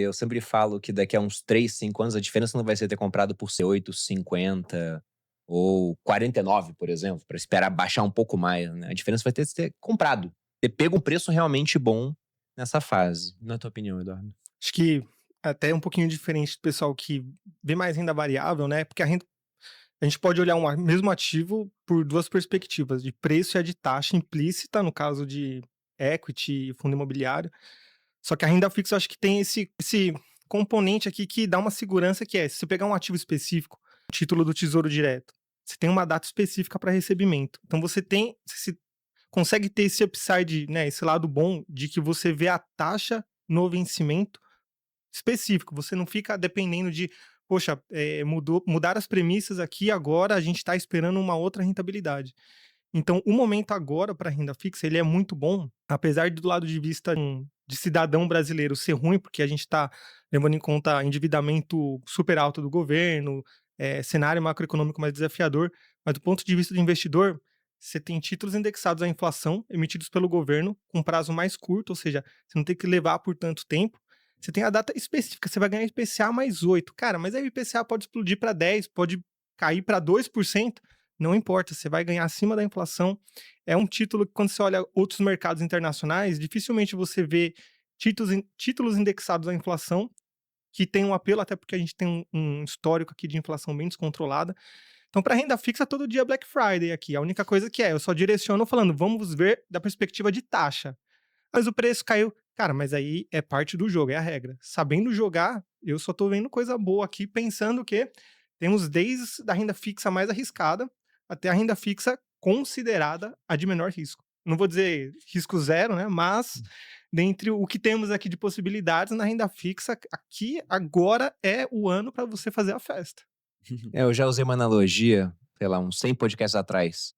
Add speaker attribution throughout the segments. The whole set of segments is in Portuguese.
Speaker 1: Eu sempre falo que daqui a uns 3, 5 anos a diferença não vai ser ter comprado por ser 8, 50 ou 49, por exemplo, para esperar baixar um pouco mais, né. A diferença vai ter comprado, ter pego um preço realmente bom nessa fase. Na tua opinião, Eduardo?
Speaker 2: Acho que até um pouquinho diferente do pessoal que vê mais renda variável, né, porque a gente pode olhar mesmo ativo por 2 perspectivas, de preço e a de taxa implícita, no caso de equity e fundo imobiliário. Só que a renda fixa eu acho que tem esse componente aqui que dá uma segurança que é, se você pegar um ativo específico, título do Tesouro Direto, você tem uma data específica para recebimento. Então você consegue ter esse upside, né, esse lado bom de que você vê a taxa no vencimento específico, você não fica dependendo de, poxa, mudar as premissas aqui agora, a gente está esperando uma outra rentabilidade. Então, o momento agora para renda fixa, ele é muito bom, apesar do lado de vista de cidadão brasileiro ser ruim, porque a gente está levando em conta endividamento super alto do governo, cenário macroeconômico mais desafiador, mas do ponto de vista do investidor, você tem títulos indexados à inflação, emitidos pelo governo, com prazo mais curto, ou seja, você não tem que levar por tanto tempo. Você tem a data específica, você vai ganhar IPCA mais 8. Cara, mas aí o IPCA pode explodir para 10, pode cair para 2%. Não importa, você vai ganhar acima da inflação. É um título que, quando você olha outros mercados internacionais, dificilmente você vê títulos indexados à inflação, que tem um apelo, até porque a gente tem um histórico aqui de inflação bem descontrolada. Então, para renda fixa, todo dia é Black Friday aqui. A única coisa que eu só direciono falando, vamos ver da perspectiva de taxa. Mas o preço caiu. Cara, mas aí é parte do jogo, é a regra. Sabendo jogar, eu só tô vendo coisa boa aqui, pensando que temos desde a renda fixa mais arriscada até a renda fixa considerada a de menor risco. Não vou dizer risco zero, né? Mas dentre o que temos aqui de possibilidades na renda fixa, aqui agora é o ano para você fazer a festa.
Speaker 1: Eu já usei uma analogia, sei lá, uns 100 podcasts atrás.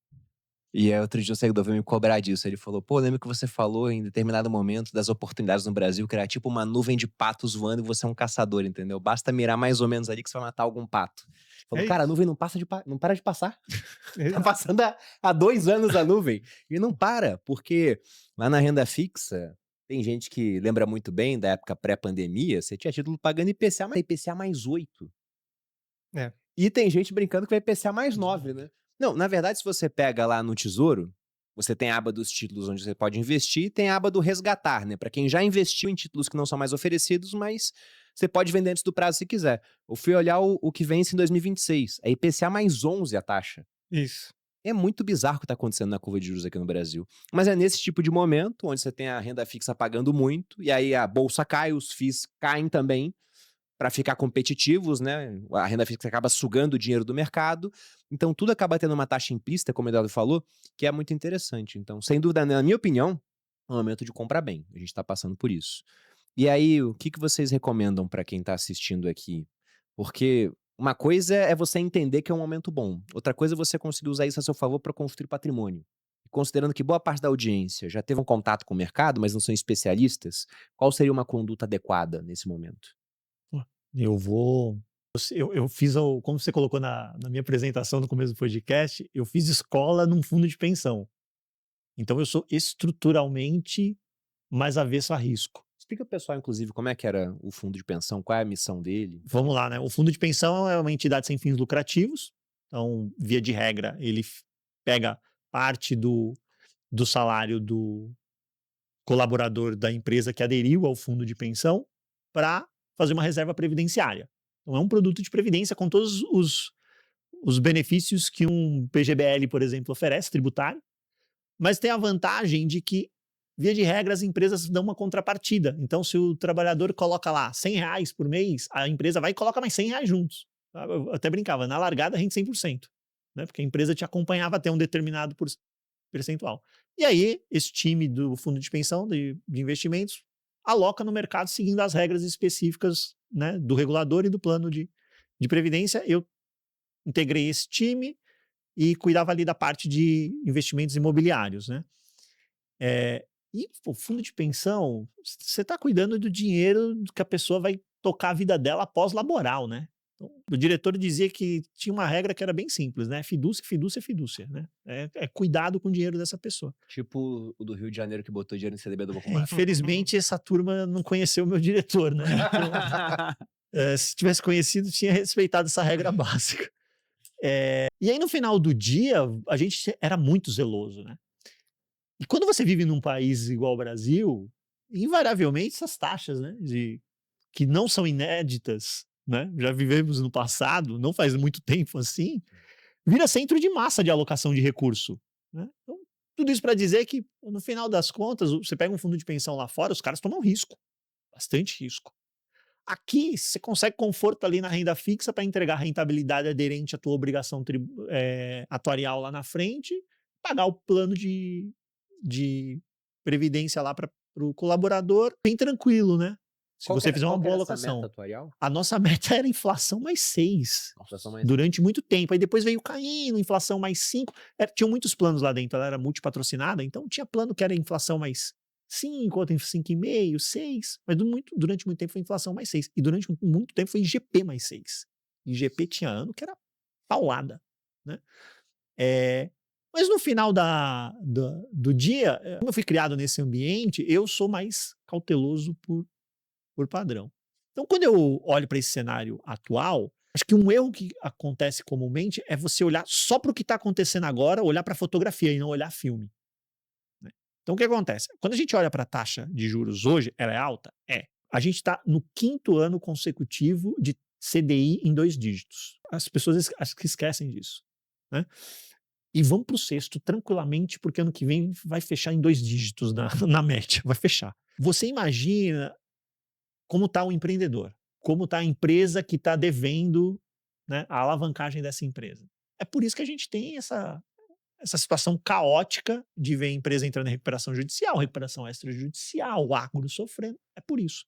Speaker 1: E aí outro dia o seguidor veio me cobrar disso. Ele falou: "Pô, lembra que você falou em determinado momento das oportunidades no Brasil, que era tipo uma nuvem de patos voando e você é um caçador, entendeu? Basta mirar mais ou menos ali que você vai matar algum pato". Falou:
Speaker 2: É
Speaker 1: "Cara, a
Speaker 2: isso.
Speaker 1: nuvem não para de passar. Tá
Speaker 2: Exato.
Speaker 1: passando há 2 anos a nuvem e não para, porque lá na renda fixa, tem gente que lembra muito bem da época pré-pandemia, você tinha título pagando IPCA mais 8.
Speaker 2: É.
Speaker 1: E tem gente brincando que vai IPCA mais 9, né. Não, na verdade, se você pega lá no Tesouro, você tem a aba dos títulos onde você pode investir e tem a aba do resgatar, né, pra quem já investiu em títulos que não são mais oferecidos, mas você pode vender antes do prazo se quiser. Eu fui olhar o que vence em 2026, é IPCA mais 11 a taxa.
Speaker 2: Isso.
Speaker 1: É muito bizarro o que tá acontecendo na curva de juros aqui no Brasil. Mas é nesse tipo de momento, onde você tem a renda fixa pagando muito, e aí a bolsa cai, os FIIs caem também, para ficar competitivos, né, a renda fixa acaba sugando o dinheiro do mercado, então tudo acaba tendo uma taxa implícita, como o Eduardo falou, que é muito interessante. Então, sem dúvida, na minha opinião, é um momento de comprar bem, a gente está passando por isso. E aí, o que que vocês recomendam para quem está assistindo aqui? Porque uma coisa é você entender que é um momento bom, outra coisa é você conseguir usar isso a seu favor para construir patrimônio. E considerando que boa parte da audiência já teve um contato com o mercado, mas não são especialistas, qual seria uma conduta adequada nesse momento?
Speaker 3: Ó, eu vou eu fiz o como você colocou na minha apresentação no começo do podcast, eu fiz escola num fundo de pensão. Então eu sou estruturalmente mais avesso a risco.
Speaker 1: Explica para o pessoal, inclusive, como é que era o fundo de pensão, qual é a missão dele?
Speaker 3: Vamos lá, né, o fundo de pensão é uma entidade sem fins lucrativos, então, via de regra, ele pega parte do salário do colaborador da empresa que aderiu ao fundo de pensão para fazer uma reserva previdenciária. Então é um produto de previdência com todos os benefícios que um PGBL, por exemplo, oferece, tributário, mas tem a vantagem de que, via de regra, as empresas dão uma contrapartida. Então, se o trabalhador coloca lá R$ 100 por mês, a empresa vai e coloca mais R$ 100 juntos. Eu até brincava, na largada rende 100%, né? Porque a empresa te acompanhava até um determinado percentual. E aí, esse time do fundo de pensão, de investimentos, aloca no mercado seguindo as regras específicas, né, do regulador e do plano de previdência. Eu integrei esse time e cuidava ali da parte de investimentos imobiliários, né? E o fundo de pensão, você está cuidando do dinheiro que a pessoa vai tocar a vida dela pós-laboral, né? Então, o diretor dizia que tinha uma regra que era bem simples, né? Fidúcia, fidúcia, fidúcia, né? É cuidado com o dinheiro dessa pessoa.
Speaker 1: Tipo o do Rio de Janeiro que botou dinheiro em CDB do Banco
Speaker 3: Infelizmente, essa turma não conheceu o meu diretor, né? Então, se tivesse conhecido, tinha respeitado essa regra básica. E aí, no final do dia, a gente era muito zeloso, né? E quando você vive num país igual ao Brasil, invariavelmente essas taxas, né, que não são inéditas, né, já vivemos no passado, não faz muito tempo assim, vira centro de massa de alocação de recurso, né? Então, tudo isso para dizer que, no final das contas, você pega um fundo de pensão lá fora, os caras tomam risco, bastante risco. Aqui, você consegue conforto ali na renda fixa para entregar rentabilidade aderente à tua obrigação atuarial lá na frente, pagar o plano de previdência lá para o colaborador, bem tranquilo, né? Se você fizer uma boa alocação.
Speaker 1: Meta atuarial?
Speaker 3: A nossa meta era inflação mais 6
Speaker 1: Inflação mais
Speaker 3: durante muito tempo. Aí depois veio caindo, inflação mais 5. Tinham muitos planos lá dentro, ela era multipatrocinada, então tinha plano que era inflação mais 5, outro em 5,5, 6. Mas durante muito tempo foi inflação mais 6. E durante muito tempo foi IGP mais 6. IGP tinha ano que era paulada, né? Mas no final do dia, como eu fui criado nesse ambiente, eu sou mais cauteloso por padrão. Então, quando eu olho para esse cenário atual, acho que um erro que acontece comumente é você olhar só para o que está acontecendo agora, olhar para a fotografia e não olhar filme, né? Então, o que acontece? Quando a gente olha para a taxa de juros hoje, ela é alta? A gente está no 5º ano consecutivo de CDI em 2 dígitos. As pessoas acho que esquecem disso, né? E vamos para o 6º tranquilamente, porque ano que vem vai fechar em 2 dígitos na média, vai fechar. Você imagina como está o empreendedor, como está a empresa que está devendo, né, a alavancagem dessa empresa. É por isso que a gente tem essa situação caótica de ver a empresa entrando em recuperação judicial, recuperação extrajudicial, o agro sofrendo. É por isso.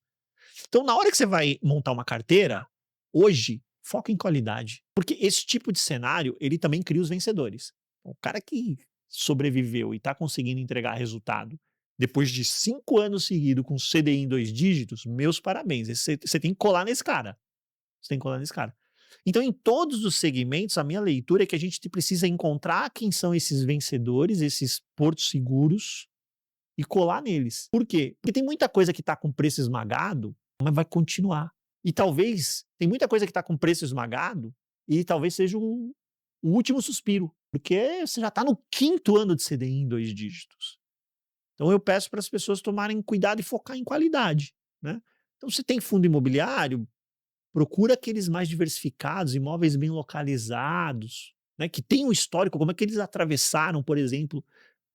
Speaker 3: Então, na hora que você vai montar uma carteira, hoje, foca em qualidade. Porque esse tipo de cenário, ele também cria os vencedores. O cara que sobreviveu e está conseguindo entregar resultado depois de 5 anos seguidos com CDI em 2 dígitos, meus parabéns. Você tem que colar nesse cara. Você tem que colar nesse cara. Então, em todos os segmentos, a minha leitura é que a gente precisa encontrar quem são esses vencedores, esses portos seguros, e colar neles. Por quê? Porque tem muita coisa que está com preço esmagado, mas vai continuar. E talvez, tem muita coisa que está com preço esmagado, e talvez seja o último suspiro, porque você já está no 5º ano de CDI em 2 dígitos. Então eu peço para as pessoas tomarem cuidado e focar em qualidade, né? Então, se tem fundo imobiliário, procura aqueles mais diversificados, imóveis bem localizados, né, que tem um histórico, como é que eles atravessaram, por exemplo,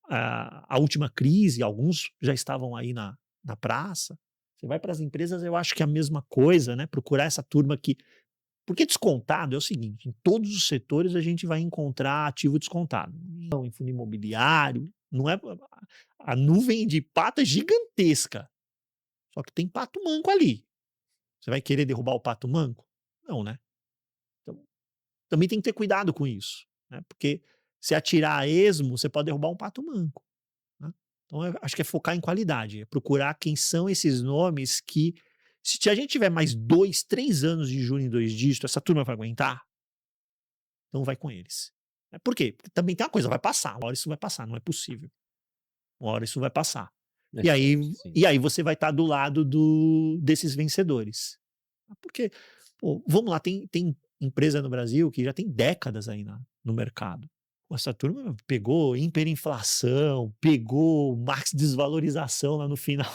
Speaker 3: a última crise, alguns já estavam aí na praça. Você vai para as empresas, eu acho que é a mesma coisa, né? Procurar essa turma que... Porque descontado é o seguinte, em todos os setores a gente vai encontrar ativo descontado. Não, em fundo imobiliário, não é... A nuvem de pato é gigantesca, só que tem pato manco ali. Você vai querer derrubar o pato manco? Não, né? Então, também tem que ter cuidado com isso, né? Porque se atirar a esmo, você pode derrubar um pato manco, né? Então, eu acho que é focar em qualidade, é procurar quem são esses nomes que, se a gente tiver mais 2, 3 anos de juros em 2 dígitos, essa turma vai aguentar? Então vai com eles. Por quê? Porque também tem uma coisa, vai passar, uma hora isso vai passar, não é possível. Uma hora isso vai passar. E aí você vai estar do lado desses vencedores. Porque, pô, vamos lá, tem empresa no Brasil que já tem décadas aí no mercado. Essa turma pegou hiperinflação, pegou max desvalorização lá no final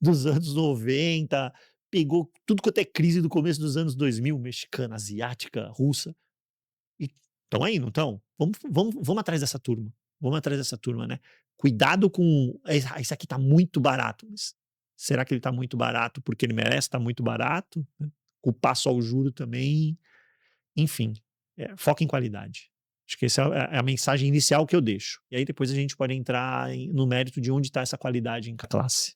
Speaker 3: dos anos 90, pegou tudo quanto é crise do começo dos anos 2000, mexicana, asiática, russa. E estão aí, não estão? Vamos atrás dessa turma. Vamos atrás dessa turma, né? Cuidado com... Isso aqui tá muito barato. Mas será que ele tá muito barato porque ele merece estar muito barato? Culpar só o juro também. Enfim, foca em qualidade. Acho que essa é a mensagem inicial que eu deixo. E aí depois a gente pode entrar no mérito de onde está essa qualidade em cada classe.